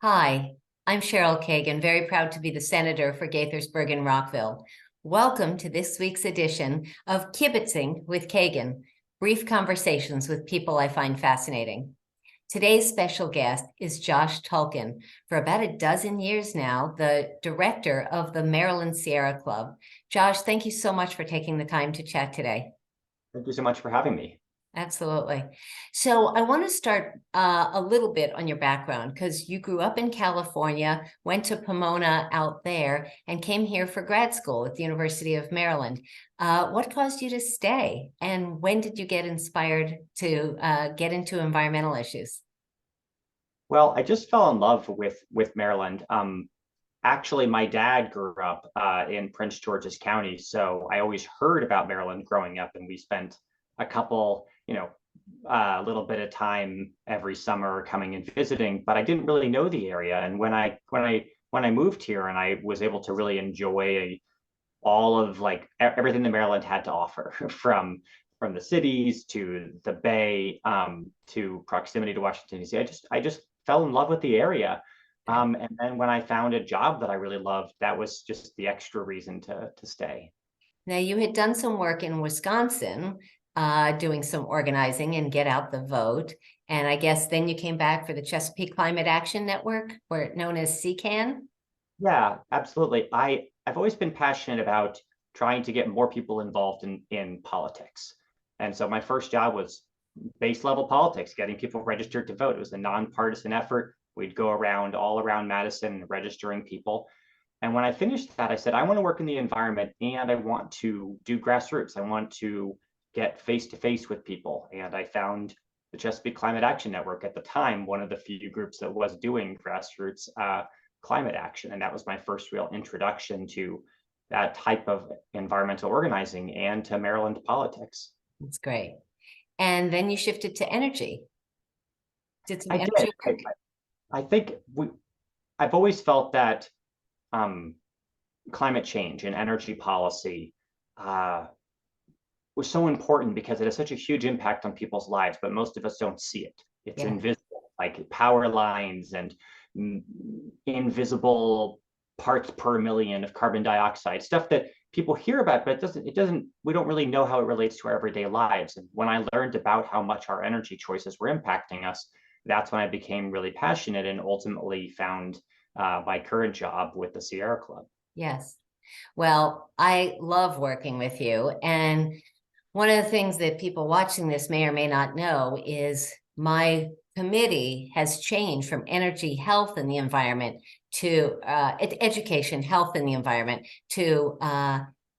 Hi, I'm Cheryl Kagan, very proud to be the senator for Gaithersburg and Rockville. Welcome to this week's edition of Kibbitzing with Kagan, brief conversations with people I find fascinating. Today's special guest is Josh Tulkin, for about a dozen years now, the director of the Maryland Sierra Club. Josh, thank you so much for taking the time to chat today. Thank you so much for having me. Absolutely. So I want to start a little bit on your background because you grew up in California, went to Pomona out there, and came here for grad school at the University of Maryland. What caused you to stay, and when did you get inspired to get into environmental issues? Well, I just fell in love with Maryland. Actually, my dad grew up in Prince George's County, so I always heard about Maryland growing up, and we spent a couple, a little bit of time every summer coming and visiting. But I didn't really know the area, and when I moved here, and I was able to really enjoy all of like everything that Maryland had to offer, from the cities to the Bay, to proximity to Washington D.C. I just fell in love with the area. And then when I found a job that I really loved, that was just the extra reason to stay. Now, you had done some work in Wisconsin, doing some organizing and get out the vote. And I guess then you came back for the Chesapeake Climate Action Network, or known as CCAN. Yeah, absolutely. I've always been passionate about trying to get more people involved in politics. And so my first job was base level politics, getting people registered to vote. It was a nonpartisan effort. We'd go around all around Madison registering people. And when I finished that, I said, I want to work in the environment and I want to do grassroots. I want to get face to face with people. And I found the Chesapeake Climate Action Network at the time, one of the few groups that was doing grassroots climate action. And that was my first real introduction to that type of environmental organizing and to Maryland politics. That's great. And then you shifted to energy. Did some I did. energy work? I think I've always felt that um, climate change and energy policy uh, was so important because it has such a huge impact on people's lives, but most of us don't see it. It's Yeah. invisible, like power lines and invisible parts per million of carbon dioxide, stuff that people hear about, but we don't really know how it relates to our everyday lives. And when I learned about how much our energy choices were impacting us, that's when I became really passionate and ultimately found my current job with the Sierra Club. Yes. Well, I love working with you. And one of the things that people watching this may or may not know is my committee has changed from energy, health, and the environment to education, health, and the environment to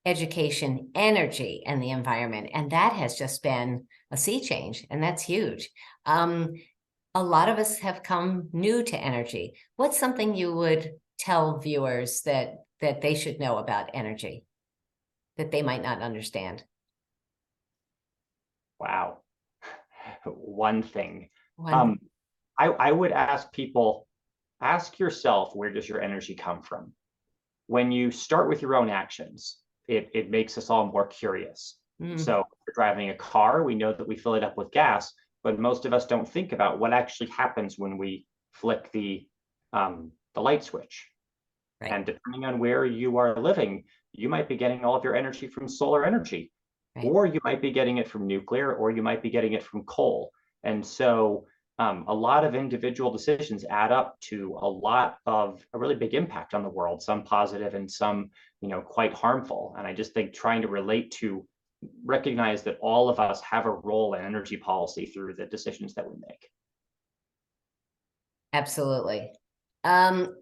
education, energy, and the environment. And that has just been a sea change, and that's huge. A lot of us have come new to energy. What's something you would tell viewers that they should know about energy that they might not understand? Wow. One thing. One. Um, I would ask people, ask yourself, where does your energy come from? When you start with your own actions, it makes us all more curious. Mm, So if we're driving a car, we know that we fill it up with gas, but most of us don't think about what actually happens when we flick the light switch. right, And depending on where you are living, you might be getting all of your energy from solar energy, right. or you might be getting it from nuclear, or you might be getting it from coal. And so a lot of individual decisions add up to a lot of a really big impact on the world, some positive and some, quite harmful. And I just think trying to relate to recognize that all of us have a role in energy policy through the decisions that we make. Absolutely.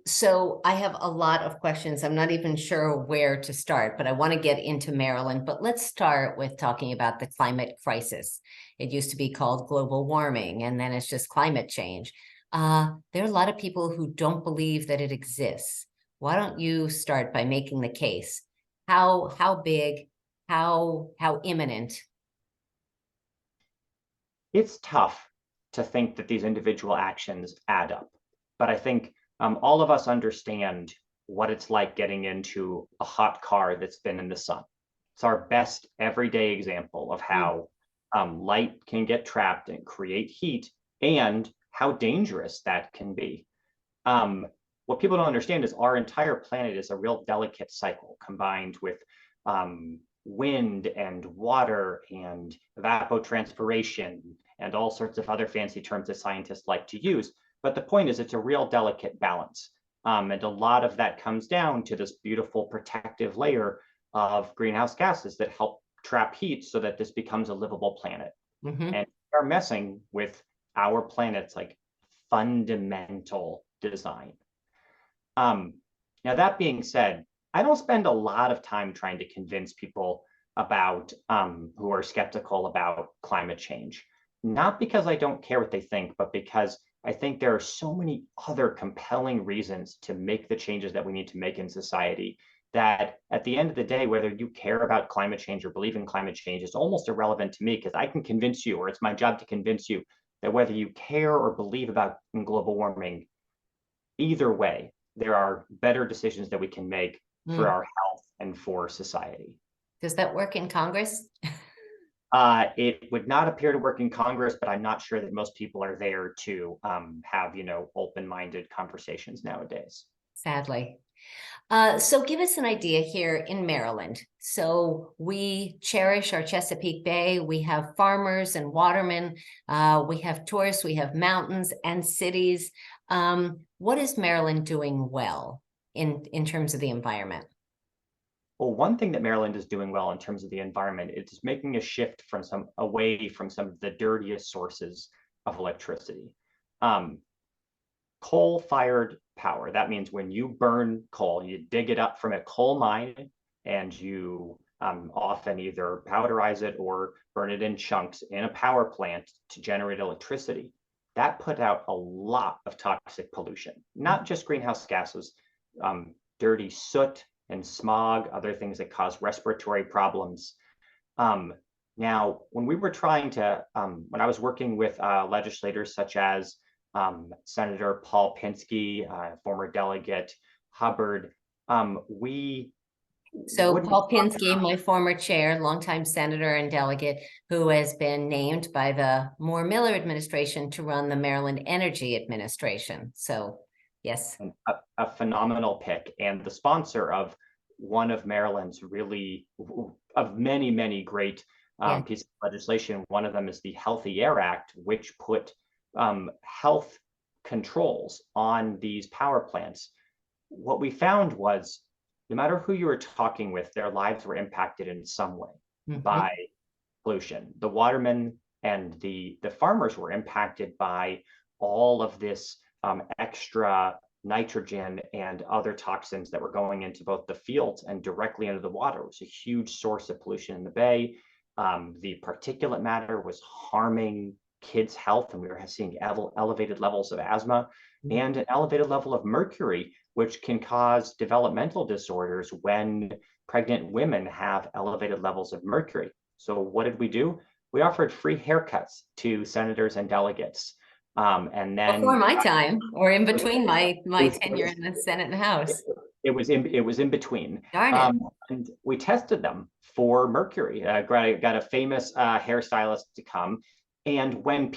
So I have a lot of questions. I'm not even sure where to start, but I want to get into Maryland. But let's start with talking about the climate crisis. It used to be called global warming, and then it's just climate change. There are a lot of people who don't believe that it exists. Why don't you start by making the case? How big, how imminent? It's tough to think that these individual actions add up. But I think all of us understand what it's like getting into a hot car that's been in the sun. It's our best everyday example of Mm, how light can get trapped and create heat and how dangerous that can be. What people don't understand is our entire planet is a real delicate cycle combined with wind and water and evapotranspiration and all sorts of other fancy terms that scientists like to use. But the point is, it's a real delicate balance. And a lot of that comes down to this beautiful protective layer of greenhouse gases that help trap heat so that this becomes a livable planet. Mm-hmm. And we are messing with our planet's like fundamental design. Now, that being said, I don't spend a lot of time trying to convince people about who are skeptical about climate change, not because I don't care what they think, but because I think there are so many other compelling reasons to make the changes that we need to make in society that at the end of the day, whether you care about climate change or believe in climate change is almost irrelevant to me because I can convince you, or it's my job to convince you that whether you care or believe about global warming, either way, there are better decisions that we can make for our health and for society. Does that work in Congress? It would not appear to work in Congress, but I'm not sure that most people are there to have, open-minded conversations nowadays. Sadly. So give us an idea here in Maryland. So we cherish our Chesapeake Bay. We have farmers and watermen. We have tourists. We have mountains and cities. What is Maryland doing well in terms of the environment? Well, one thing that Maryland is doing well in terms of the environment is making a shift away from some of the dirtiest sources of electricity. Coal-fired power. That means when you burn coal, you dig it up from a coal mine and you often either powderize it or burn it in chunks in a power plant to generate electricity. That put out a lot of toxic pollution, not just greenhouse gases, dirty soot and smog, other things that cause respiratory problems. Now, when we were trying to, when I was working with legislators such as Senator Paul Pinsky, former delegate Hubbard, So Paul Pinsky, my former chair, longtime senator and delegate, who has been named by the Moore Miller administration to run the Maryland Energy Administration. So, yes. A phenomenal pick and the sponsor of one of Maryland's really, of many, many great pieces of legislation. One of them is the Healthy Air Act, which put health controls on these power plants. What we found was no matter who you were talking with, their lives were impacted in some way by pollution. The watermen and the farmers were impacted by all of this extra nitrogen and other toxins that were going into both the fields and directly into the water. It was a huge source of pollution in the bay. The particulate matter was harming kids' health, and we were seeing elevated levels of asthma and an elevated level of mercury, which can cause developmental disorders when pregnant women have elevated levels of mercury. So what did we do? We offered free haircuts to senators and delegates. And then before my time, or in between my tenure in the Senate and House. It was in between. Darn it. And we tested them for mercury. Got a famous hairstylist to come. And when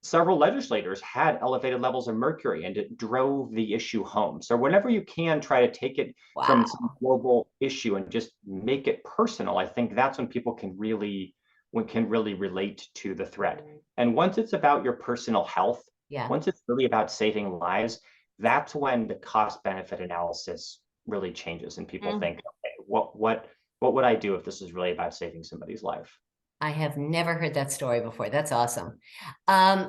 several legislators had elevated levels of mercury, and it drove the issue home. So whenever you can try to take it from some global issue and just make it personal, I think that's when people can really relate to the threat. And once it's about your personal health, once it's really about saving lives, that's when the cost benefit analysis really changes and people think, okay, what would I do if this is really about saving somebody's life? I have never heard that story before. That's awesome.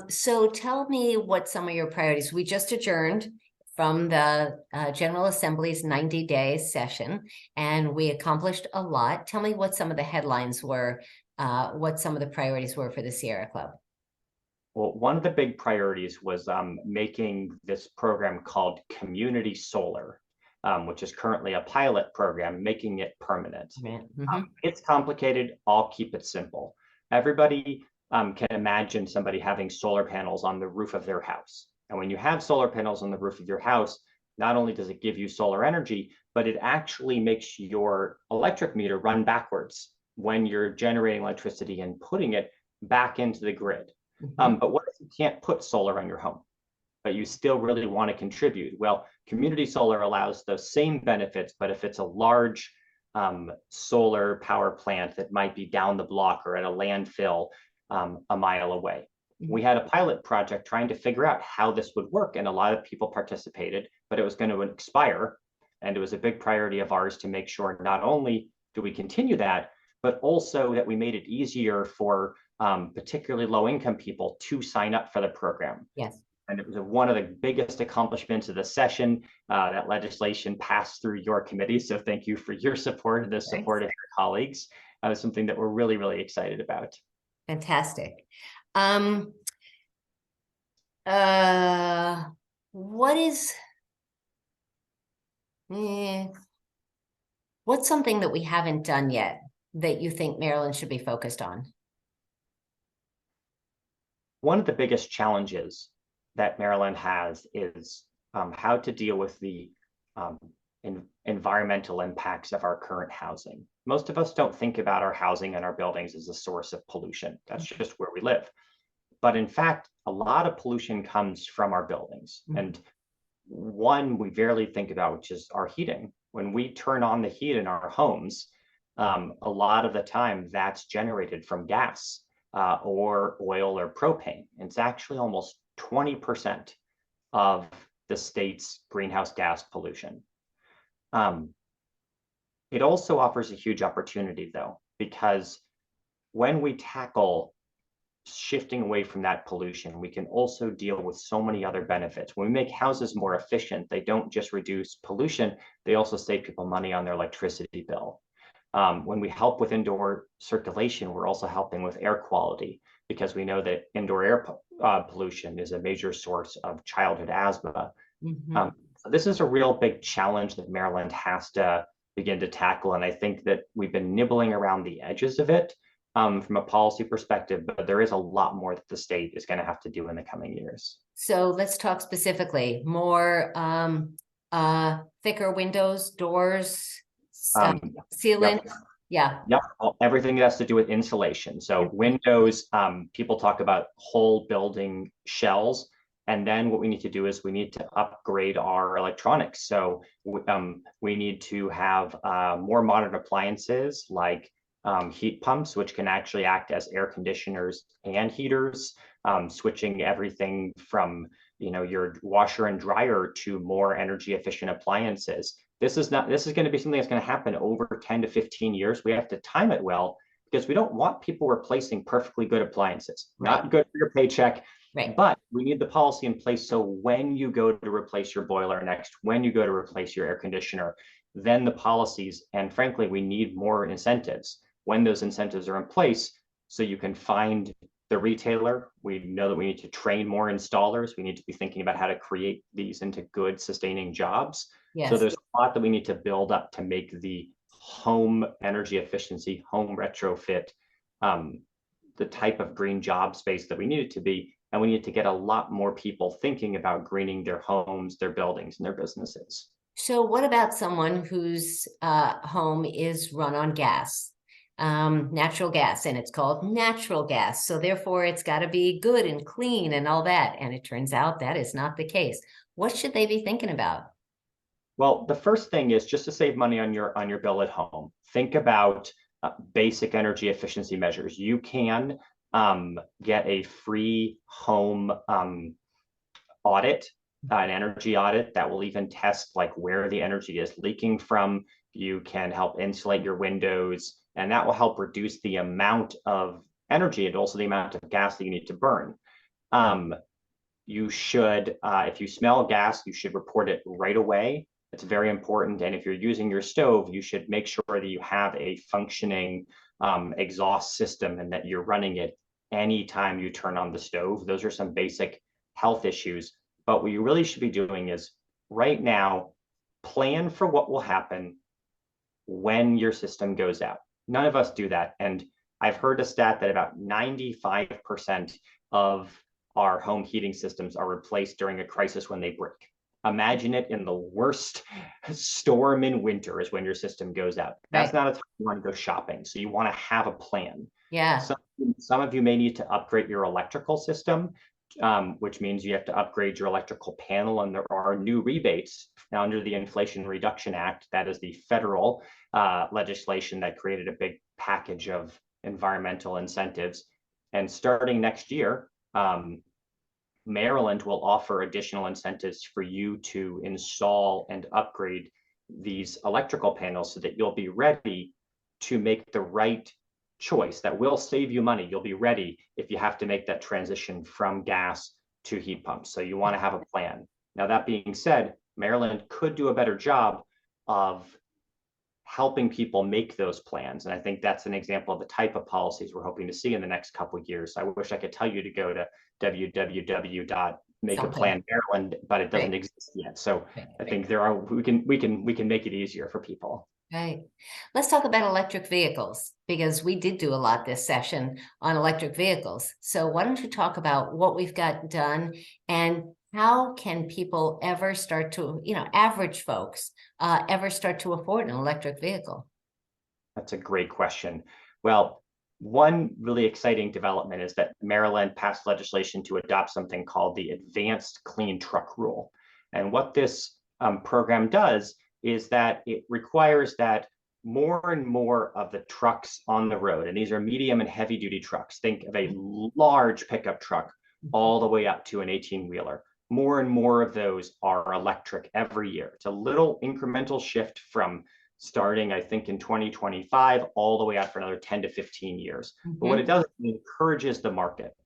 So tell me what some of your priorities. We just adjourned from the General Assembly's 90-day session, and we accomplished a lot. Tell me what some of the headlines were, what some of the priorities were for the Sierra Club. Well, one of the big priorities was making this program called Community Solar, which is currently a pilot program, making it permanent. It's complicated. I'll keep it simple. Everybody can imagine somebody having solar panels on the roof of their house. And when you have solar panels on the roof of your house, not only does it give you solar energy, but it actually makes your electric meter run backwards when you're generating electricity and putting it back into the grid. But what if you can't put solar on your home? but you still really want to contribute. Well, community solar allows those same benefits, but if it's a large solar power plant that might be down the block or at a landfill a mile away. We had a pilot project trying to figure out how this would work, and a lot of people participated, but it was going to expire. And it was a big priority of ours to make sure not only do we continue that, but also that we made it easier for particularly low-income people to sign up for the program. Yes. And it was one of the biggest accomplishments of the session. That legislation passed through your committee. So thank you for your support and the support of your colleagues. Something that we're really, really excited about. Fantastic. What is, what's something that we haven't done yet that you think Maryland should be focused on? One of the biggest challenges that Maryland has is how to deal with the environmental impacts of our current housing. Most of us don't think about our housing and our buildings as a source of pollution. That's just where we live. But in fact, a lot of pollution comes from our buildings. And one we rarely think about, which is our heating. When we turn on the heat in our homes, a lot of the time that's generated from gas or oil or propane. It's actually almost 20% of the state's greenhouse gas pollution. It also offers a huge opportunity, though, because when we tackle shifting away from that pollution, we can also deal with so many other benefits. When we make houses more efficient, they don't just reduce pollution, they also save people money on their electricity bill. When we help with indoor circulation, we're also helping with air quality, because we know that indoor air pollution is a major source of childhood asthma. So this is a real big challenge that Maryland has to begin to tackle. And I think that we've been nibbling around the edges of it from a policy perspective, but there is a lot more that the state is going to have to do in the coming years. So let's talk specifically more thicker windows, doors, sealant. Yep. Everything that has to do with insulation. So windows, people talk about whole building shells. And then what we need to do is we need to upgrade our electronics. So we need to have more modern appliances like heat pumps, which can actually act as air conditioners and heaters, switching everything from your washer and dryer to more energy efficient appliances. This is going to be something that's going to happen over 10 to 15 years. We have to time it well, because we don't want people replacing perfectly good appliances. Not good for your paycheck. But we need the policy in place so when you go to replace your boiler next, when you go to replace your air conditioner, then the policies, and frankly, we need more incentives when those incentives are in place, so you can find the retailer. We know that we need to train more installers. We need to be thinking about how to create these into good sustaining jobs. So there's a lot that we need to build up to make the home energy efficiency, home retrofit, the type of green job space that we need it to be. And we need to get a lot more people thinking about greening their homes, their buildings, and their businesses. So what about someone whose home is run on gas, natural gas, and it's called natural gas. So therefore it's got to be good and clean and all that. And it turns out that is not the case. What should they be thinking about? Well, the first thing is just to save money on your bill at home. Think about basic energy efficiency measures. You can get a free home audit, an energy audit that will even test like where the energy is leaking from. You can help insulate your windows, and that will help reduce the amount of energy and also the amount of gas that you need to burn. You should, if you smell gas, you should report it right away. It's very important. And if you're using your stove, you should make sure that you have a functioning exhaust system and that you're running it anytime you turn on the stove. Those are some basic health issues. But what you really should be doing is right now, plan for what will happen when your system goes out. None of us do that. And I've heard a stat that about 95% of our home heating systems are replaced during a crisis when they break. Imagine it in the worst storm in winter is when your system goes out. That's not a time you want to go shopping. So you want to have a plan. Yeah. Some of you may need to upgrade your electrical system. which means you have to upgrade your electrical panel, and there are new rebates now under the Inflation Reduction Act. That is the federal legislation that created a big package of environmental incentives. And starting next year, Maryland will offer additional incentives for you to install and upgrade these electrical panels so that you'll be ready to make the right choice that will save you money. You'll be ready if you have to make that transition from gas to heat pumps. So you want to have a plan. Now, that being said, Maryland could do a better job of helping people make those plans. And I think that's an example of the type of policies we're hoping to see in the next couple of years. I wish I could tell you to go to www.makeaplanmaryland, but it doesn't exist yet. So I think we can make it easier for people. Right. Let's talk about electric vehicles, because we did do a lot this session on electric vehicles. So why don't you talk about what we've got done, and how can people ever start to, average folks, ever start to afford an electric vehicle? That's a great question. Well, one really exciting development is that Maryland passed legislation to adopt something called the Advanced Clean Truck Rule. And what this program does is that it requires that more and more of the trucks on the road, and these are medium and heavy duty trucks, think of a large pickup truck all the way up to an 18-wheeler. More and more of those are electric every year. It's a little incremental shift from starting, I think, in 2025 all the way out for another 10 to 15 years. But what it does, it encourages the market.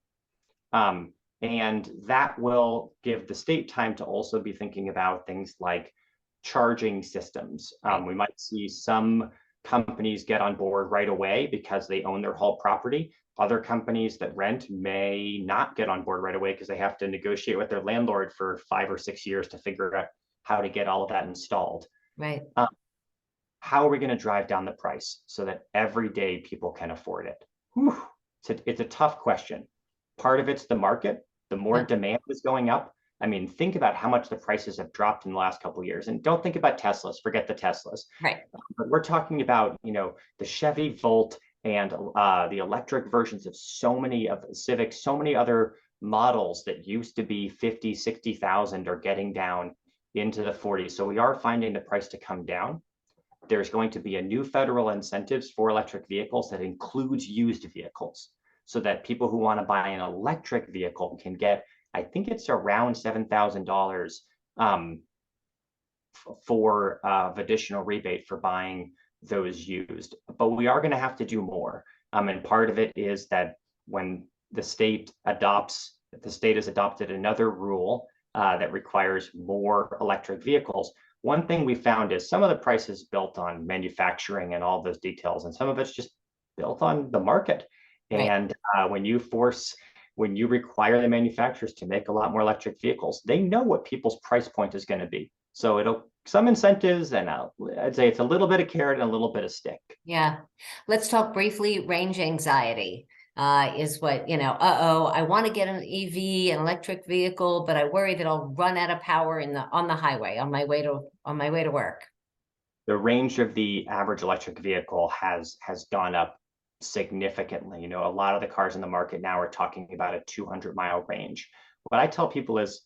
And that will give the state time to also be thinking about things like charging systems. We might see some companies get on board right away because they own their whole property. Other companies that rent may not get on board right away because they have to negotiate with their landlord for 5 or 6 years to figure out how to get all of that installed. Right. How are we going to drive down the price so that every day people can afford it? Whew. It's a tough question. Part of it's the market. The more demand is going up. I mean, think about how much the prices have dropped in the last couple of years. And don't think about Teslas, forget the Teslas. Right. But we're talking about, the Chevy Volt and the electric versions of so many of the Civics, so many other models that used to be 50, 60,000 are getting down into the 40s. So we are finding the price to come down. There's going to be a new federal incentives for electric vehicles that includes used vehicles, so that people who want to buy an electric vehicle can get, I think it's around $7,000 for additional rebate for buying those used. But we are going to have to do more. And part of it is that when the state has adopted another rule that requires more electric vehicles. One thing we found is some of the prices built on manufacturing and all those details, and some of it's just built on the market. Right. And when you require the manufacturers to make a lot more electric vehicles, they know what people's price point is going to be. So some incentives, and I'd say it's a little bit of carrot and a little bit of stick. Yeah. Let's talk briefly. Range anxiety is what, I want to get an EV, an electric vehicle, but I worry that I'll run out of power on the highway on my way to work. The range of the average electric vehicle has gone up significantly. A lot of the cars in the market now are talking about a 200-mile range. What I tell people is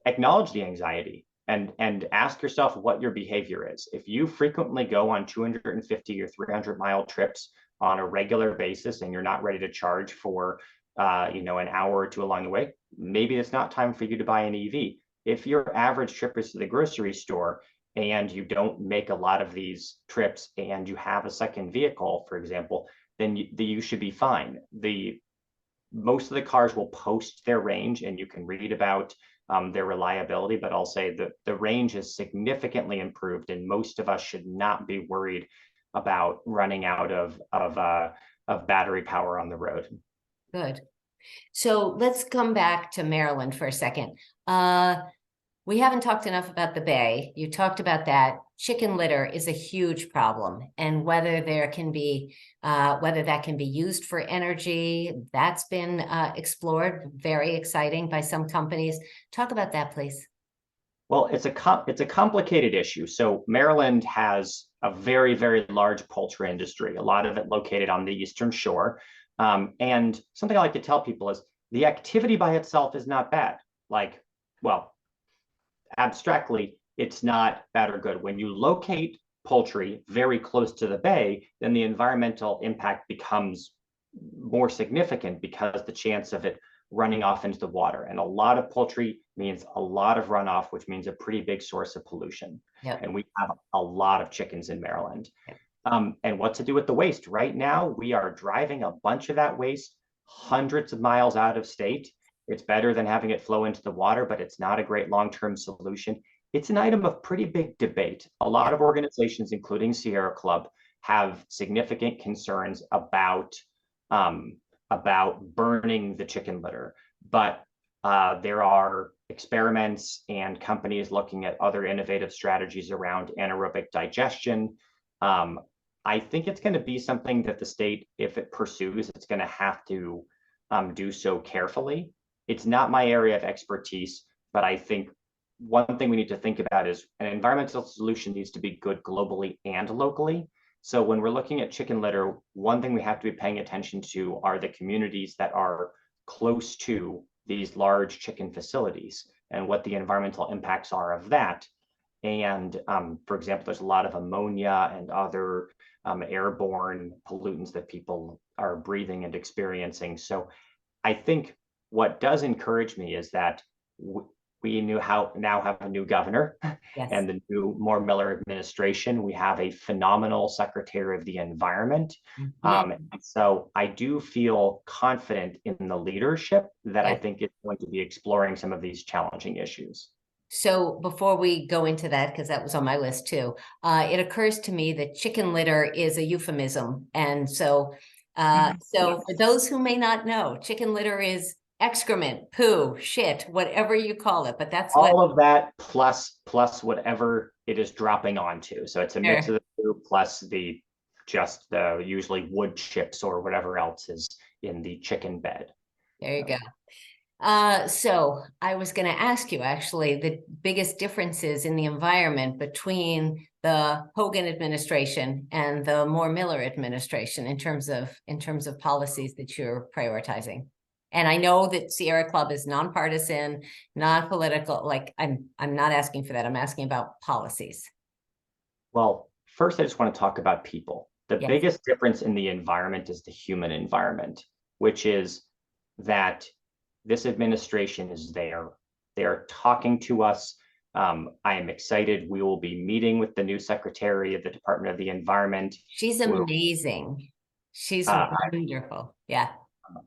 acknowledge the anxiety and ask yourself what your behavior is. If you frequently go on 250 or 300-mile trips on a regular basis and you're not ready to charge for an hour or two along the way, maybe it's not time for you to buy an EV. If your average trip is to the grocery store and you don't make a lot of these trips and you have a second vehicle, for example, then you should be fine. Most of the cars will post their range and you can read about their reliability, but I'll say that the range is significantly improved, and most of us should not be worried about running out of battery power on the road. Good. So let's come back to Maryland for a second. We haven't talked enough about the Bay. You talked about that. Chicken litter is a huge problem, and whether that can be used for energy, that's been explored. Very exciting by some companies. Talk about that, please. Well, it's a complicated issue. So Maryland has a very, very large poultry industry, a lot of it located on the Eastern Shore. And something I like to tell people is the activity by itself is not bad. Like, well, abstractly, it's not bad or good. When you locate poultry very close to the bay, then the environmental impact becomes more significant because the chance of it running off into the water. And a lot of poultry means a lot of runoff, which means a pretty big source of pollution. Yep. And we have a lot of chickens in Maryland. Yep. And what to do with the waste? Right now, we are driving a bunch of that waste hundreds of miles out of state. It's better than having it flow into the water, but it's not a great long-term solution. It's an item of pretty big debate. A lot of organizations, including Sierra Club, have significant concerns about burning the chicken litter. But there are experiments and companies looking at other innovative strategies around anaerobic digestion. I think it's going to be something that the state, if it pursues, it's going to have to do so carefully. It's not my area of expertise, but I think one thing we need to think about is an environmental solution needs to be good globally and locally. So when we're looking at chicken litter, one thing we have to be paying attention to are the communities that are close to these large chicken facilities and what the environmental impacts are of that. And for example, there's a lot of ammonia and other airborne pollutants that people are breathing and experiencing. So I think what does encourage me is that we now have a new governor. Yes. And the new Moore-Miller administration. We have a phenomenal Secretary of the Environment. So I do feel confident in the leadership that I think is going to be exploring some of these challenging issues. So before we go into that, because that was on my list too, it occurs to me that chicken litter is a euphemism. And so, for those who may not know, chicken litter is excrement, poo, shit, whatever you call it, but that's all of that plus whatever it is dropping onto. So it's a mix of the poo plus the usually wood chips or whatever else is in the chicken bed. There you go. So I was going to ask you actually the biggest differences in the environment between the Hogan administration and the Moore-Miller administration in terms of policies that you're prioritizing. And I know that Sierra Club is nonpartisan, non-political. Like I'm not asking for that. I'm asking about policies. Well, first, I just want to talk about people. The biggest difference in the environment is the human environment, which is that this administration is there. They're talking to us. I am excited. We will be meeting with the new Secretary of the Department of the Environment. She's amazing. She's wonderful. Yeah.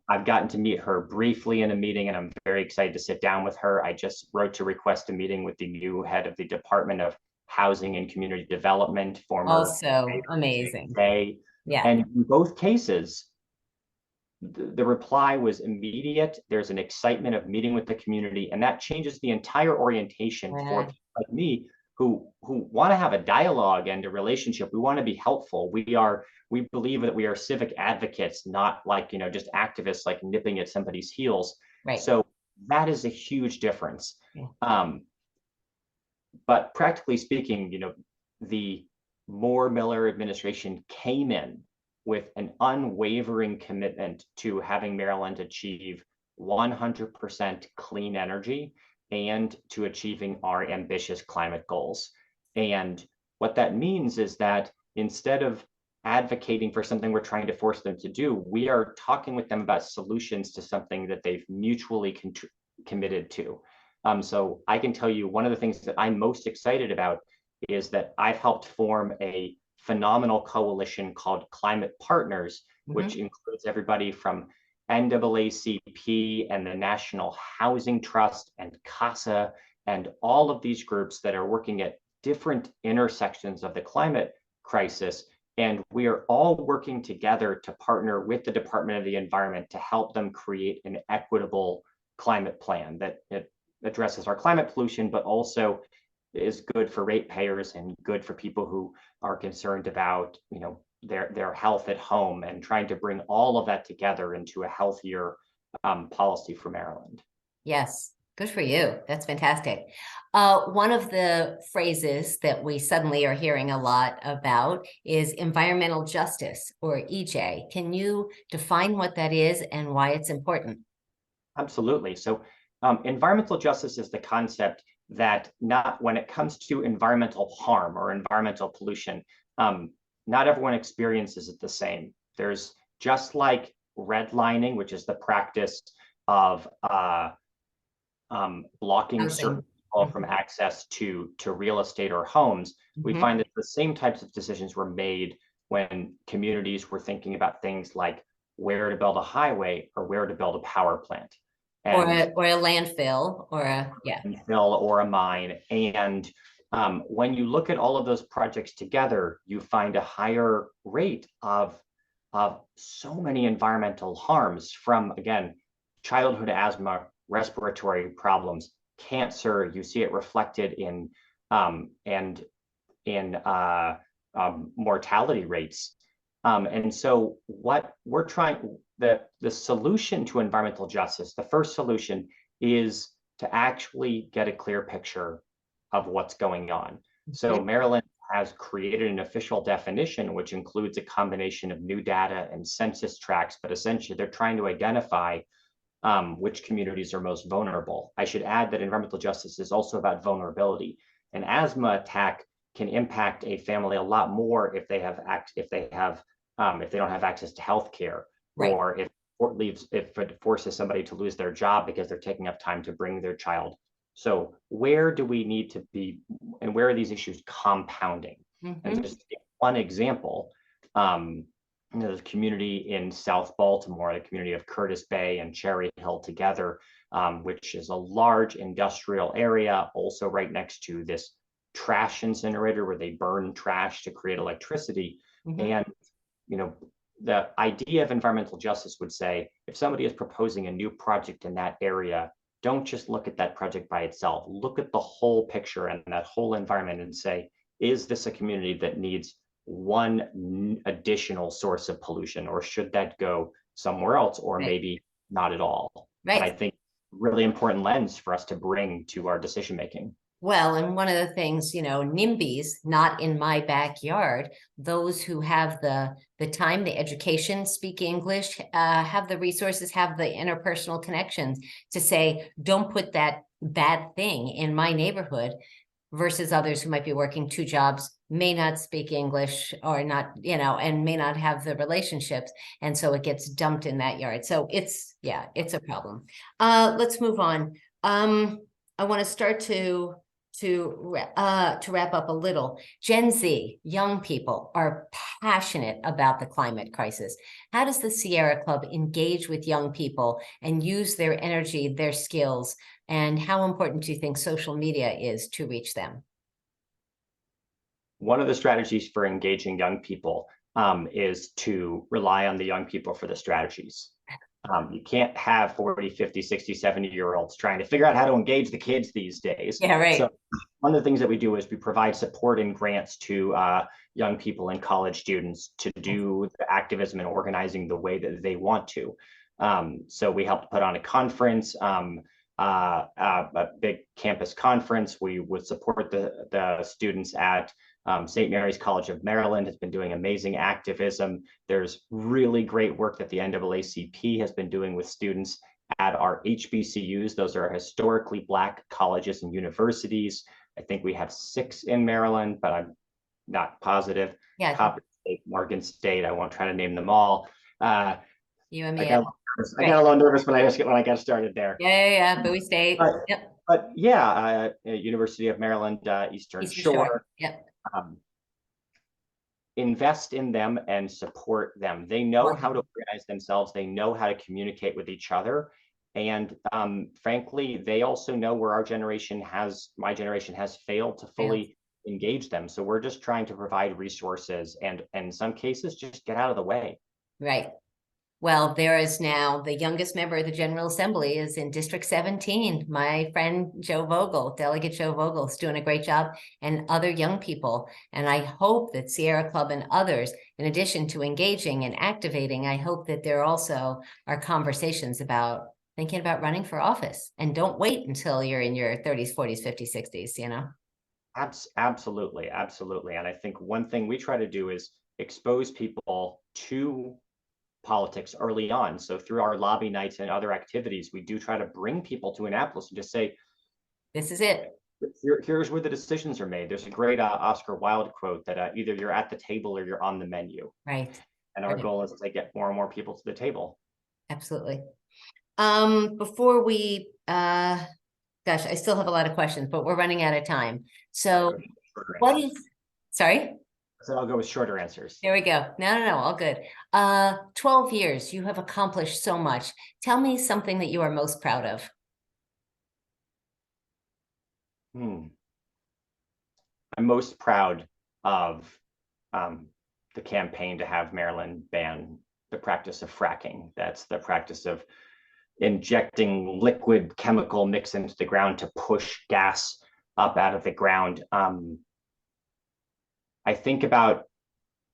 I've gotten to meet her briefly in a meeting, and I'm very excited to sit down with her. I just wrote to request a meeting with the new head of the Department of Housing and Community Development, former also amazing. Yeah. And in both cases, the reply was immediate. There's an excitement of meeting with the community, and that changes the entire orientation for people like me who want to have a dialogue and a relationship. We want to be helpful. We believe that we are civic advocates, not like, just activists like nipping at somebody's heels. Right. So that is a huge difference. But practically speaking, the Moore-Miller administration came in with an unwavering commitment to having Maryland achieve 100% clean energy and to achieving our ambitious climate goals. And what that means is that instead of advocating for something we're trying to force them to do, we are talking with them about solutions to something that they've mutually committed to. So I can tell you one of the things that I'm most excited about is that I've helped form a phenomenal coalition called Climate Partners, which includes everybody from NAACP and the National Housing Trust and CASA and all of these groups that are working at different intersections of the climate crisis. And we are all working together to partner with the Department of the Environment to help them create an equitable climate plan that addresses our climate pollution, but also is good for ratepayers and good for people who are concerned about, their health at home, and trying to bring all of that together into a healthier policy for Maryland. Yes. Good for you. That's fantastic. One of the phrases that we suddenly are hearing a lot about is environmental justice, or EJ. Can you define what that is and why it's important? Absolutely. So environmental justice is the concept that not when it comes to environmental harm or environmental pollution, um, not everyone experiences it the same. There's just like redlining, which is the practice of blocking certain Housing. people from access to real estate or homes. We Mhm. find that the same types of decisions were made when communities were thinking about things like where to build a highway or where to build a power plant. And Or a landfill or a, yeah, fill or a mine. And when you look at all of those projects together, you find a higher rate of so many environmental harms from, again, childhood asthma, respiratory problems, cancer. You see it reflected and in mortality rates. And so what we're trying, the solution to environmental justice, the first solution is to actually get a clear picture of what's going on. So Maryland has created an official definition, which includes a combination of new data and census tracts, but essentially they're trying to identify which communities are most vulnerable. I should add that environmental justice is also about vulnerability. An asthma attack can impact a family a lot more if they if they don't have access to health care, right. or if it forces somebody to lose their job because they're taking up time to bring their child. So where do we need to be, and where are these issues compounding? And just one example, the community in South Baltimore, the community of Curtis Bay and Cherry Hill together, which is a large industrial area, also right next to this trash incinerator where they burn trash to create electricity. And, the idea of environmental justice would say, if somebody is proposing a new project in that area, don't just look at that project by itself. Look at the whole picture and that whole environment and say, is this a community that needs one additional source of pollution, or should that go somewhere else, or Right. maybe not at all? Right. And I think really important lens for us to bring to our decision making. Well, and one of the things, NIMBYs, not in my backyard, those who have the time, the education, speak English, have the resources, have the interpersonal connections to say, don't put that bad thing in my neighborhood, versus others who might be working two jobs, may not speak English or not, and may not have the relationships. And so it gets dumped in that yard. So it's a problem. Let's move on. I want to start to wrap up a little. Gen Z, young people are passionate about the climate crisis. How does the Sierra Club engage with young people and use their energy, their skills, and how important do you think social media is to reach them? One of the strategies for engaging young people is to rely on the young people for the strategies. You can't have 40, 50, 60, 70-year-olds trying to figure out how to engage the kids these days. Yeah, right. So one of the things that we do is we provide support and grants to young people and college students to do the activism and organizing the way that they want to. So we helped put on a conference, a big campus conference. We would support the students at St. Mary's College of Maryland has been doing amazing activism. There's really great work that the NAACP has been doing with students at our HBCUs. Those are historically Black colleges and universities. I think we have 6 in Maryland, but I'm not positive. Yeah, Coppin State, Morgan State. I won't try to name them all. you and me. I got a little nervous when I got started there. Yeah. Bowie State. Yep. But yeah, University of Maryland, Eastern Shore. Yep. Invest in them and support them. They know how to organize themselves. They know how to communicate with each other. And frankly, they also know where my generation has failed to fully engage them. So we're just trying to provide resources and in some cases, just get out of the way. Right. Well, there is now the youngest member of the General Assembly is in District 17. My friend Joe Vogel, Delegate Joe Vogel, is doing a great job, and other young people. And I hope that Sierra Club and others, in addition to engaging and activating, I hope that there also are conversations about thinking about running for office. And don't wait until you're in your 30s, 40s, 50s, 60s, Absolutely. And I think one thing we try to do is expose people to politics early on. So through our lobby nights and other activities, we do try to bring people to Annapolis and just say, this is it. Here's where the decisions are made. There's a great Oscar Wilde quote that either you're at the table or you're on the menu. Right. And our goal is to get more and more people to the table. Absolutely. Before we, gosh, I still have a lot of questions, but we're running out of time. So what is, sorry? So I'll go with shorter answers. There we go. No, all good. 12 years, you have accomplished so much. Tell me something that you are most proud of. I'm most proud of the campaign to have Maryland ban the practice of fracking. That's the practice of injecting liquid chemical mix into the ground to push gas up out of the ground. I think about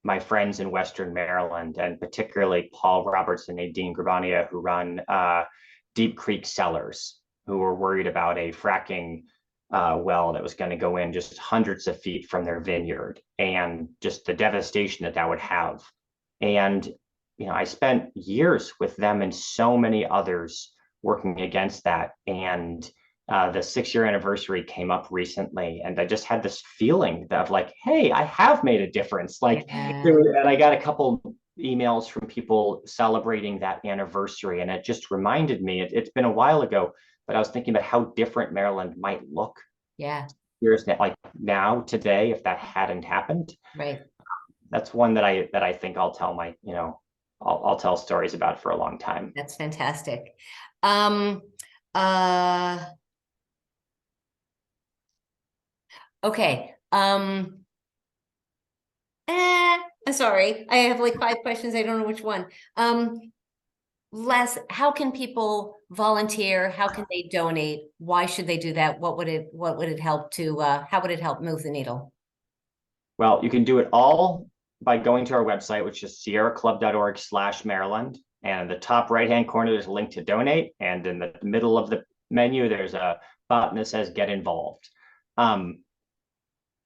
my friends in Western Maryland, and particularly Paul Roberts and Nadine Grabania, who run Deep Creek Cellars, who were worried about a fracking well that was going to go in just hundreds of feet from their vineyard, and just the devastation that would have. And I spent years with them and so many others working against that. And the 6-year anniversary came up recently, and I just had this feeling of like, hey, I have made a difference. And I got a couple emails from people celebrating that anniversary, and it just reminded me, it's been a while ago, but I was thinking about how different Maryland might look. Yeah. Years now, today, if that hadn't happened. Right. That's one that I think I'll tell I'll tell stories about for a long time. That's fantastic. Okay. Sorry, I have like 5 questions. I don't know which one. Les, how can people volunteer? How can they donate? Why should they do that? What would it help to, how would it help move the needle? Well, you can do it all by going to our website, which is sierraclub.org/Maryland. And in the top right-hand corner, there's a link to donate. And in the middle of the menu, there's a button that says get involved.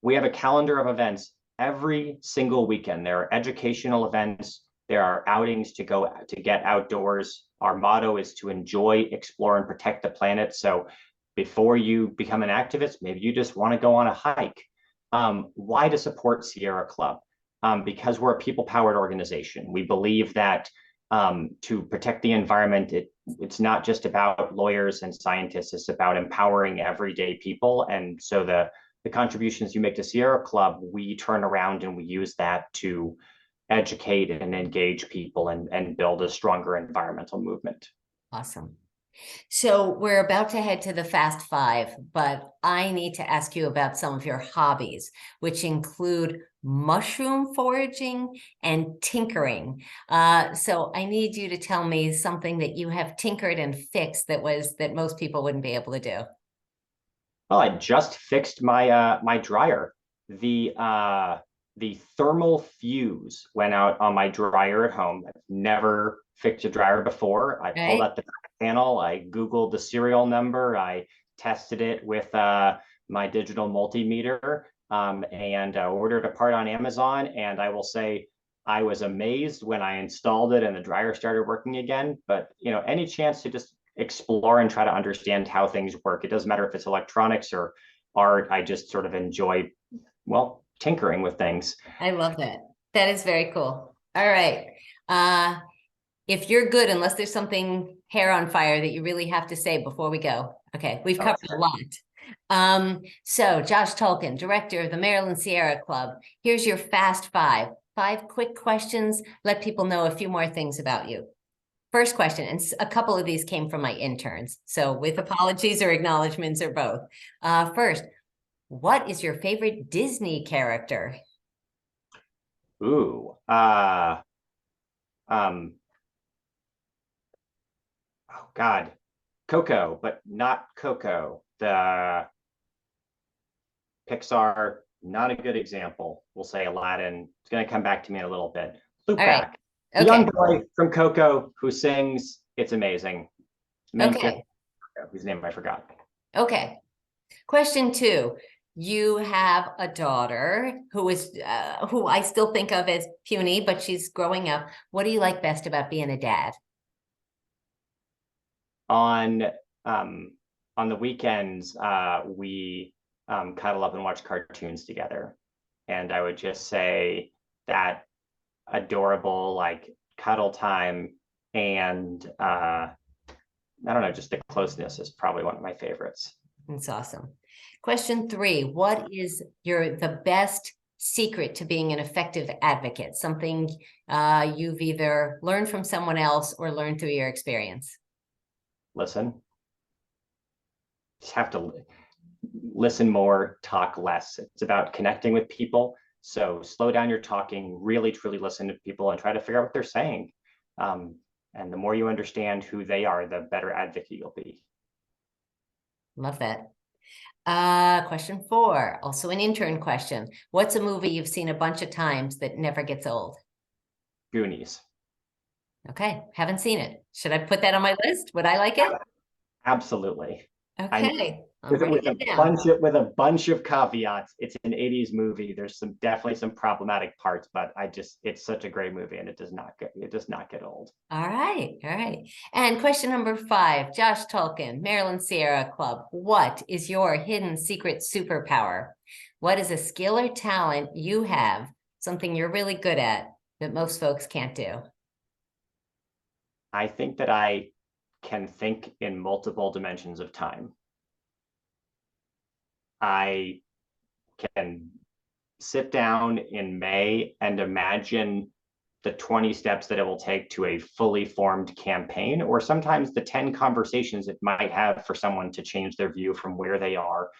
We have a calendar of events every single weekend. There are educational events. There are outings to get outdoors. Our motto is to enjoy, explore, and protect the planet. So before you become an activist, maybe you just want to go on a hike. Why to support Sierra Club? Because we're a people-powered organization. We believe that to protect the environment, it's not just about lawyers and scientists, it's about empowering everyday people. And so the contributions you make to Sierra Club, we turn around and we use that to educate and engage people and build a stronger environmental movement. Awesome. So we're about to head to the Fast 5, but I need to ask you about some of your hobbies, which include mushroom foraging and tinkering. So I need you to tell me something that you have tinkered and fixed that most people wouldn't be able to do. Well, I just fixed my my dryer. The thermal fuse went out on my dryer at home. I've never fixed a dryer before. I pulled out the panel. I Googled the serial number. I tested it with my digital multimeter and ordered a part on Amazon. And I will say I was amazed when I installed it and the dryer started working again. But any chance to just explore and try to understand how things work. It doesn't matter if it's electronics or art. I just sort of enjoy, tinkering with things. I love that. That is very cool. All right. If you're good, unless there's something hair on fire that you really have to say before we go. Okay, we've covered a lot. So Josh Tulkin, director of the Maryland Sierra Club, here's your Fast 5. 5 quick questions. Let people know a few more things about you. First question, and a couple of these came from my interns, so with apologies or acknowledgements or both. First, what is your favorite Disney character? Ooh, oh God, Coco, but not Coco. The Pixar, not a good example. We'll say Aladdin. It's going to come back to me in a little bit. Loop back. Okay. Young boy from Coco who sings. It's amazing. Okay. Whose name I forgot. Okay. Question 2. you have a daughter who is who I still think of as puny, but she's growing up. What do you like best about being a dad? On on the weekends, we cuddle up and watch cartoons together. And I would just say that adorable, like cuddle time and I don't know, just the closeness is probably one of my favorites. That's awesome. Question 3, what is the best secret to being an effective advocate? Something you've either learned from someone else or learned through your experience? Listen. Just have to listen more, talk less. It's about connecting with people. So slow down your talking, really truly listen to people and try to figure out what they're saying. And the more you understand who they are, the better advocate you'll be. Love that. Question 4, also an intern question. What's a movie you've seen a bunch of times that never gets old? Goonies. Okay, haven't seen it. Should I put that on my list? Would I like it? Absolutely. Okay, with a bunch of caveats. It's an 80s movie. There's definitely some problematic parts, but it's such a great movie and it does not get old. All right. And question number 5, Josh Tulkin, Maryland Sierra Club. What is your hidden secret superpower? What is a skill or talent you have, something you're really good at that most folks can't do? I think that I can think in multiple dimensions of time. I can sit down in May and imagine the 20 steps that it will take to a fully formed campaign, or sometimes the 10 conversations it might have for someone to change their view from where they are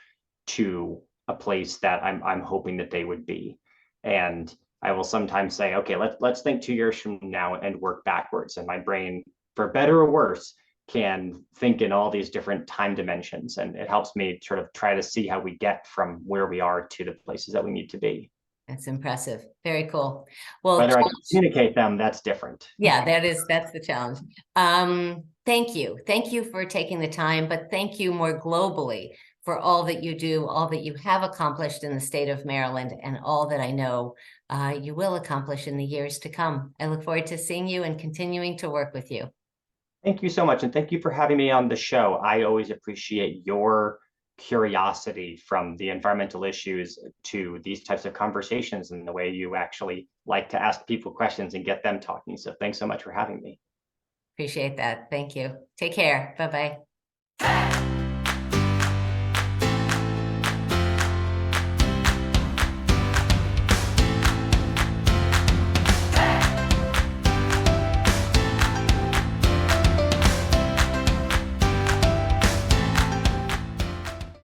to a place that I'm hoping that they would be. And I will sometimes say, okay, let's think 2 years from now and work backwards. And my brain, for better or worse, can think in all these different time dimensions. And it helps me sort of try to see how we get from where we are to the places that we need to be. That's impressive. Very cool. Well, whether I communicate them, that's different. Yeah, that's the challenge. Thank you. Thank you for taking the time, but thank you more globally for all that you do, all that you have accomplished in the state of Maryland, and all that I know you will accomplish in the years to come. I look forward to seeing you and continuing to work with you. Thank you so much. And thank you for having me on the show. I always appreciate your curiosity from the environmental issues to these types of conversations and the way you actually like to ask people questions and get them talking. So thanks so much for having me. Appreciate that. Thank you. Take care. Bye-bye.